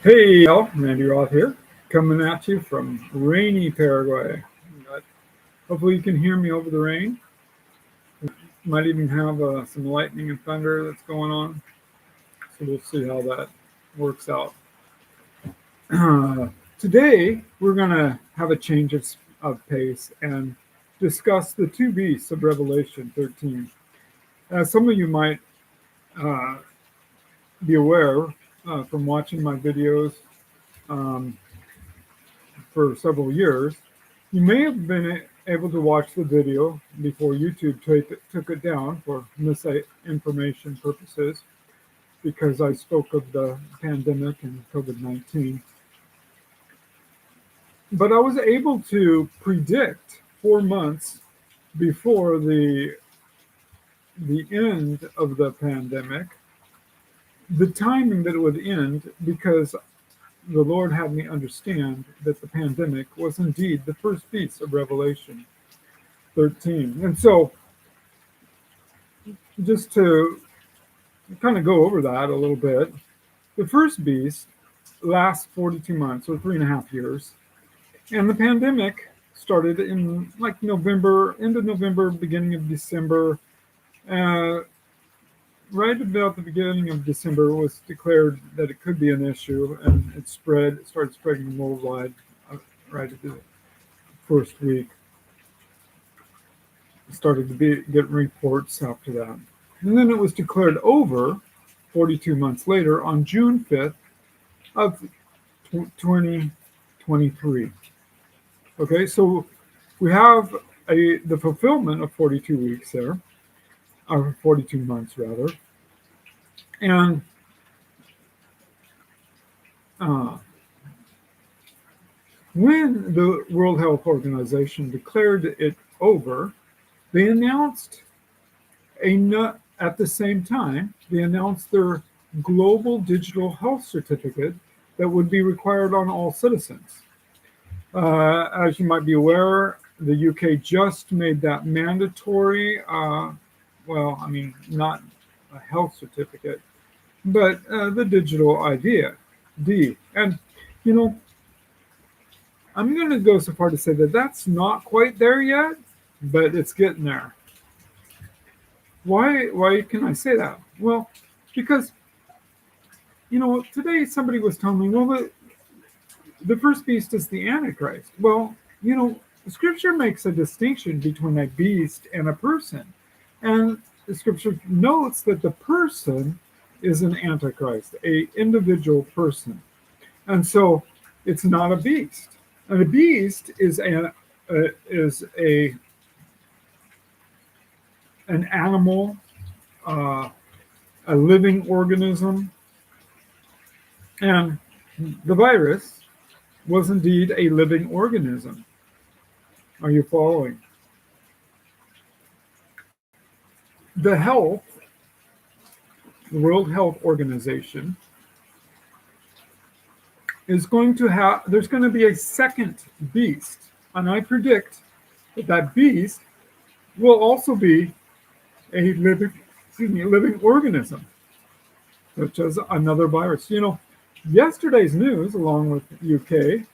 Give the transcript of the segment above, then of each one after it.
Hey, y'all, Randy Roth here, coming at you from rainy Paraguay. But hopefully you can hear me over the rain. Might even have some lightning and thunder that's going on, so we'll see how that works out. Today, we're going to have a change of pace and discuss the two beasts of Revelation 13. As some of you might uh, be aware from watching my videos um, for several years, you may have been able to watch the video before YouTube took it down for misinformation purposes because I spoke of the pandemic and COVID-19. But I was able to predict 4 months before the end of the pandemic the timing that it would end, because the Lord had me understand that the pandemic was indeed the first beast of Revelation 13. And so, just to kind of go over that a little bit, the first beast lasts 42 months or 3.5 years. And the pandemic started in like November, end of November, beginning of December. Right about the beginning of December, it was declared that it could be an issue, and it started spreading worldwide right at the first week. It started to get reports after that. And then it was declared over 42 months later on June 5th of 2023. Okay, so we have the fulfillment of 42 weeks there, or 42 months rather. And when the World Health Organization declared it over, they announced at the same time, they announced their global digital health certificate that would be required on all citizens. As you might be aware, the UK just made that mandatory. Not a health certificate, but the digital ID. And, I'm going to go so far to say that that's not quite there yet, but it's getting there. Why can I say that? Well, because, today somebody was telling me, well, the first beast is the Antichrist. Well, Scripture makes a distinction between a beast and a person. And the Scripture notes that the person is an Antichrist, an individual person. And so it's not a beast. And a beast is an animal, a living organism. And the virus was indeed a living organism. Are you following? The World Health Organization is going to there's going to be a second beast. And I predict that beast will also be a living organism, such as another virus. Yesterday's news, along with UK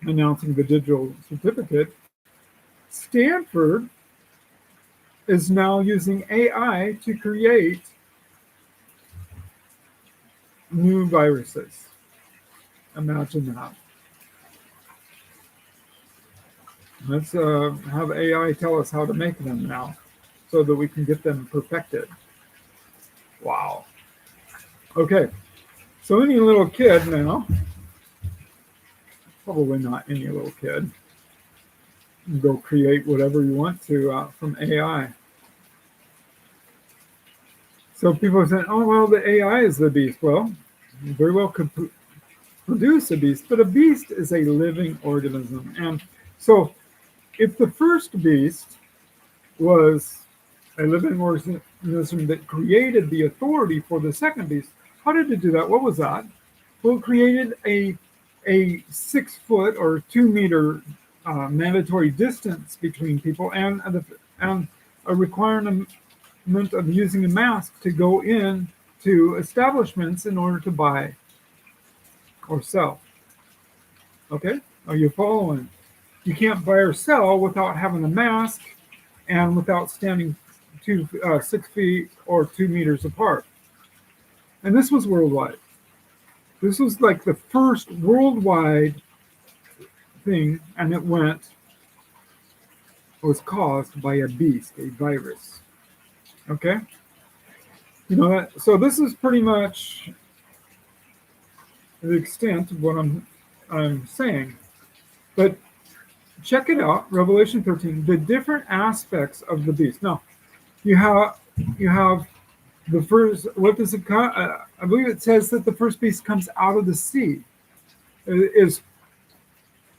announcing the digital certificate, Stanford is now using AI to create new viruses. Imagine that. Let's have AI tell us how to make them now so that we can get them perfected. Wow. Okay. So any little kid now, probably not any little kid, go create whatever you want to from AI. So people are saying, oh, well, the AI is the beast. Well, very well could produce a beast, but a beast is a living organism. And so if the first beast was a living organism that created the authority for the second beast, how did it do that? What was that? Well, it created a 6 foot or 2 meter mandatory distance between people and a requirement of using a mask to go in to establishments in order to buy or sell. Okay? Are you following? You can't buy or sell without having a mask and without standing 6 feet or 2 meters apart. And this was worldwide. This was like the first worldwide thing, and was caused by a beast, a virus. Okay? So this is pretty much the extent of what I'm saying. But check it out, Revelation 13, the different aspects of the beast. Now, you have the first. What does it come? I believe it says that the first beast comes out of the sea. It is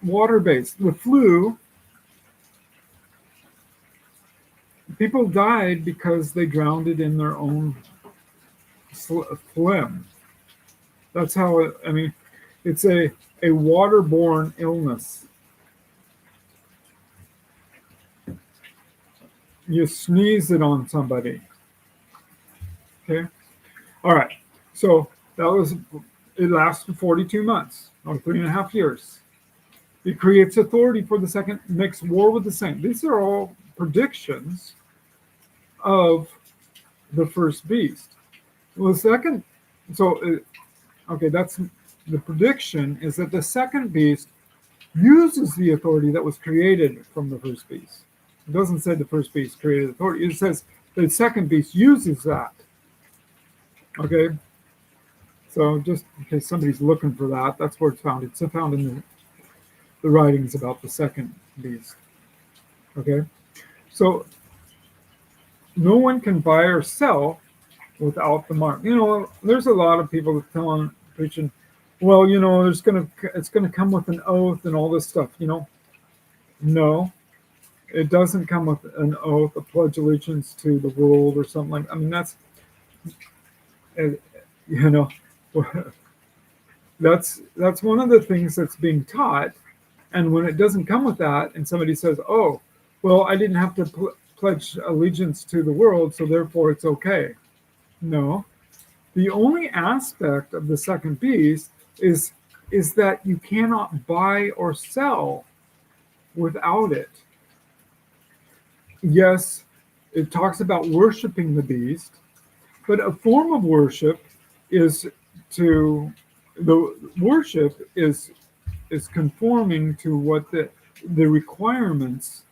water-based. The flu. People died because they drowned it in their own phlegm. That's how it. I mean, it's a waterborne illness. You sneeze it on somebody. Okay. All right. So it lasted 42 months or 3.5 years. It creates authority for the second, makes war with the saints. These are all predictions of the first beast. Well, that's the prediction is that the second beast uses the authority that was created from the first beast. It doesn't say the first beast created authority. It says the second beast uses that. Okay. So just in case somebody's looking for that, that's where it's found. It's found in the writings about the second beast. Okay. So no one can buy or sell without the mark. There's a lot of people preaching, well, it's gonna come with an oath and all this stuff. No, it doesn't come with an oath, a pledge allegiance to the world or something like. I mean, that's that's one of the things that's being taught. And when it doesn't come with that, and somebody says, "Oh, well, I didn't have to pledge allegiance to the world, so therefore it's okay." No, the only aspect of the second beast is that you cannot buy or sell without it. Yes, it talks about worshiping the beast, but a form of worship is conforming to what the requirements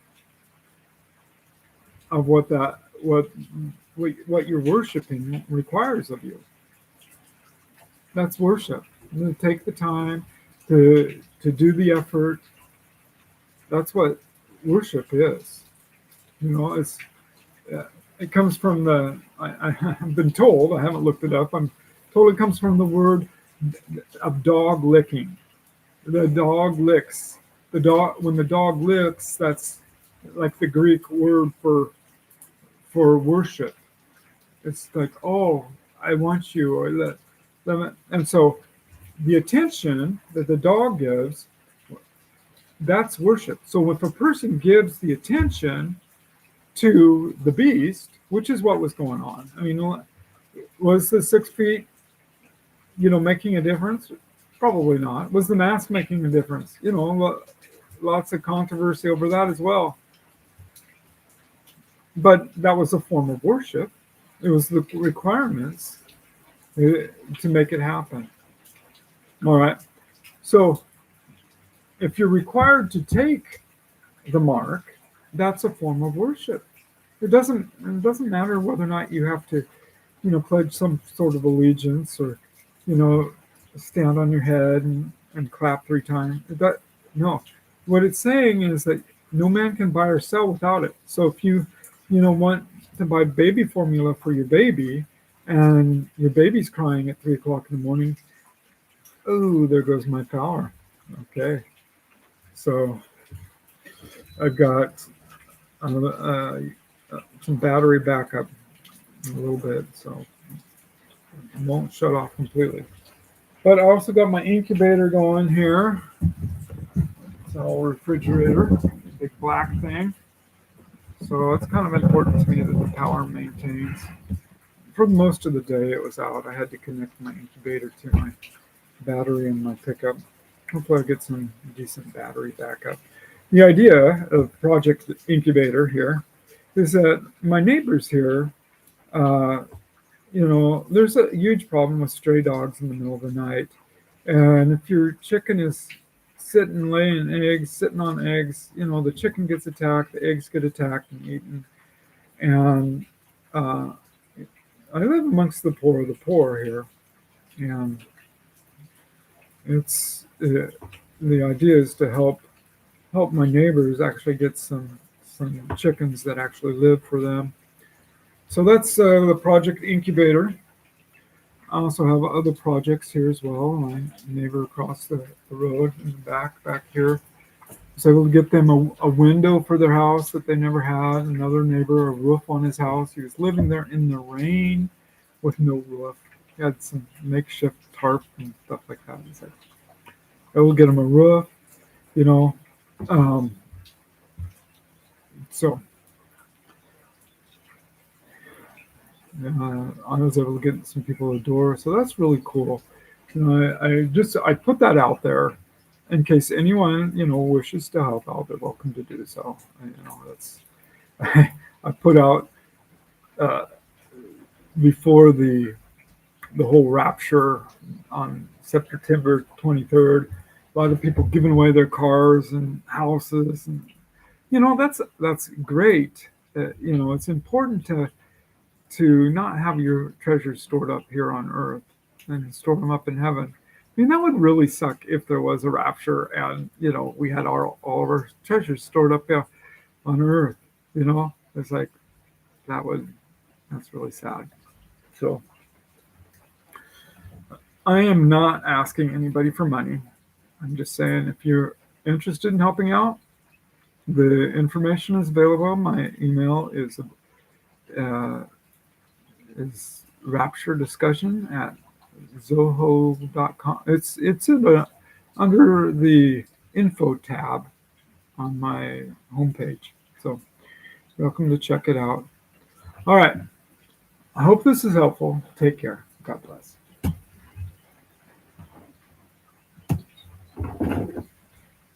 of what you're worshiping requires of you. That's worship. You take the time to do the effort. That's what worship is. It comes from I've been told, I haven't looked it up, I'm told it comes from the word of dog licking. The dog licks. When the dog licks, that's like the Greek word for worship. It's like, oh, I want you, or that. And so the attention that the dog gives, that's worship. So if a person gives the attention to the beast, which is what was going on. I mean, was the 6 feet, making a difference? Probably not. Was the mask making a difference? Lots of controversy over that as well. But that was a form of worship. It was the requirements to make it happen. All right. So if you're required to take the mark, that's a form of worship. It doesn't matter whether or not you have to, pledge some sort of allegiance or, stand on your head and clap 3 times. No. What it's saying is that no man can buy or sell without it. So if you want to buy baby formula for your baby and your baby's crying at 3 o'clock in the morning, oh, there goes my power. Okay. So I've got some battery backup a little bit, so it won't shut off completely. But I also got my incubator going here. It's an old refrigerator, big black thing. So it's kind of important to me that the power maintains. For most of the day it was out. I had to connect my incubator to my battery in my pickup. Hopefully, I get some decent battery backup. The idea of Project Incubator here is that my neighbors here, uh, there's a huge problem with stray dogs in the middle of the night. And if your chicken is sitting laying eggs, sitting on eggs, the chicken gets attacked, the eggs get attacked and eaten. And uh, I live amongst the poor of the poor here. And it's the idea is to help my neighbors actually get some chickens that actually live for them. So that's the project incubator. I also have other projects here as well. My neighbor across the road in the back here was able to get them a window for their house that they never had. Another neighbor, a roof on his house. He was living there in the rain with no roof. He had some makeshift tarp and stuff like that. He said, I will get him a roof, you know. Um, so I was able to get some people a door. So that's really cool. I put that out there in case anyone wishes to help out. They're welcome to do so. That's I put out uh, before the whole rapture on September 23rd. A lot of people giving away their cars and houses, and that's great. It's important to not have your treasures stored up here on earth and store them up in heaven. I mean, that would really suck if there was a rapture and we had all of our treasures stored up here on earth. It's like that's really sad. So I am not asking anybody for money. I'm just saying if you're interested in helping out, the information is available. My email uh, is rapturediscussion at zoho.com. It's under the info tab on my homepage. So welcome to check it out. All right. I hope this is helpful. Take care. God bless.